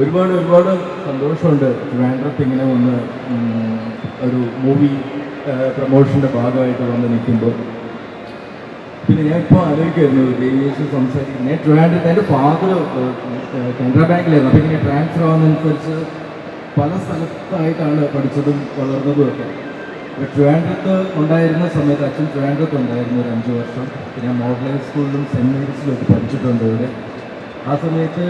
ഒരുപാട് ഒരുപാട് സന്തോഷമുണ്ട് ട്രിവാൻഡ്രത്ത് ഇങ്ങനെ വന്ന് ഒരു മൂവി പ്രൊമോഷൻ്റെ ഭാഗമായിട്ട് വന്ന് നിൽക്കുമ്പോൾ. പിന്നെ ഞാൻ ഇപ്പോൾ ആലോചിക്കുമായിരുന്നു ദേവിയേശ് സംസാരിക്കുന്നത്. ഞാൻ ട്രിവാൻഡ്രത്ത് എൻ്റെ ഫാദർ കാനറ ബാങ്കിലായിരുന്നു. അപ്പോൾ ഇങ്ങനെ ട്രാൻസ്ഫർ ആവുന്നതനുസരിച്ച് പല സ്ഥലത്തായിട്ടാണ് പഠിച്ചതും വളർന്നതും ഒക്കെ. അപ്പോൾ ട്രിവാൻഡ്രത്ത് ഉണ്ടായിരുന്ന സമയത്ത് അച്ഛൻ ട്രിവാൻഡ്രത്ത് ഉണ്ടായിരുന്നു ഒരു 5 വർഷം. പിന്നെ മോഡലേഴ്സ് സ്കൂളിലും സെൻറ്റ് മേരീസിലും ഒക്കെ പഠിച്ചിട്ടുണ്ട് ഇവിടെ. ആ സമയത്ത്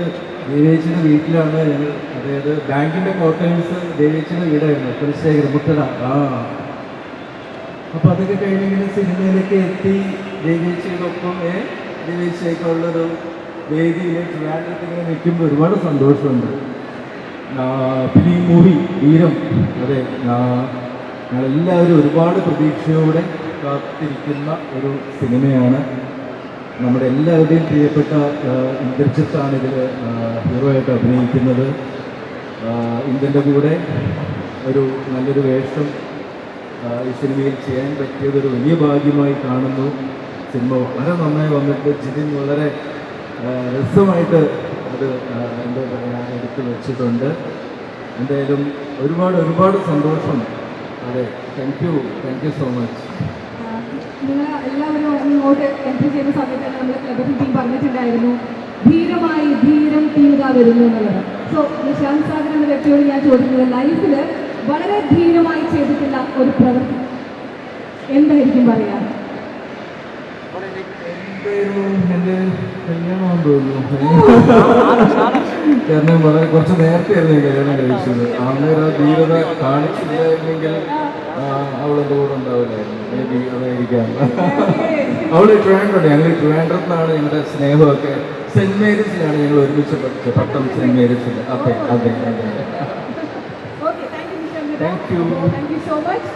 ദേവേച്ചിയുടെ വീട്ടിലാണ് ഞങ്ങൾ, അതായത് ബാങ്കിൻ്റെ ക്വാർട്ടേഴ്സ് ദേവേച്ചിയുടെ വീടായിരുന്നു, കുലശേഖരം മുട്ടട. അപ്പോൾ അതൊക്കെ കഴിഞ്ഞിങ്ങനെ സിനിമയിലേക്ക് എത്തി ദേവേച്ചിയോടൊപ്പം ദേവേച്ചിയൊക്കെയുള്ളൊരു വേദിയിൽ ട്രിവാൻഡ്രത്ത് ഇങ്ങനെ നിൽക്കുമ്പോൾ ഒരുപാട് സന്തോഷമുണ്ട്. പിന്നെ ഈ മൂവി വീരം, അതെ, ഞങ്ങളെല്ലാവരും ഒരുപാട് പ്രതീക്ഷയോടെ കാത്തിരിക്കുന്ന ഒരു സിനിമയാണ്. നമ്മുടെ എല്ലാവരുടെയും പ്രിയപ്പെട്ട ഇന്ദ്രജിത്താണ് ഇതിൽ ഹീറോ ആയിട്ട് അഭിനയിക്കുന്നത്. ഇന്ത്യൻ്റെ കൂടെ ഒരു നല്ലൊരു വേഷം ഈ സിനിമയിൽ ചെയ്യാൻ പറ്റിയതൊരു വലിയ ഭാഗ്യമായി കാണുന്നു. സിനിമ വളരെ നന്നായി വന്നിട്ട് ജിതിൻ വളരെ രസമായിട്ട് അത് എന്താ പറയുക എടുത്തു വെച്ചിട്ടുണ്ട്. എന്തായാലും ഒരുപാട് ഒരുപാട് സന്തോഷം. അതെ, താങ്ക് യു സോ മച്ച്. നിങ്ങൾ എല്ലാവരും ഇങ്ങോട്ട് എൻട്രി ചെയ്യുന്ന സമയത്ത് നമ്മൾ ക്ലബ് ടീം പറഞ്ഞിട്ടുണ്ടായിരുന്നു ധീരമായി ധീരം തീരുക വരുന്നു എന്നുള്ളത്. സോ നിശാന്ത് സാഗർ എന്ന വ്യക്തിയോട് ഞാൻ ചോദിക്കുന്നത്, ലൈഫിൽ വളരെ ധീരമായി ചെയ്തിട്ടുള്ള ഒരു പ്രവൃത്തി എന്തായിരിക്കും പറയാ? എൻ്റെ കല്യാണമെന്ന് തോന്നുന്നു. കാരണം വളരെ കുറച്ച് നേരത്തെയായിരുന്നു ഞാൻ കല്യാണം കഴിച്ചത്. അന്നേരം ആ ധീരത കാണിച്ചില്ലായിരുന്നെങ്കിൽ അവളെൻ്റെ കൂടെ ഉണ്ടാവില്ലായിരുന്നു. മേ ബി അതായിരിക്കാം. അവൾ ട്രിവാൻഡ്രത്ത്, ഞങ്ങൾ ട്രിവാൻഡ്രത്തിലാണ് ഞങ്ങളുടെ സ്നേഹമൊക്കെ. സെൻറ്റ് മേരീസിലാണ് ഞങ്ങൾ ഒരുമിച്ച് പഠിച്ചത്, പട്ടം സെൻറ്റ് മേരീസിൽ. അതെ അതെ അതെ. Thank you so much.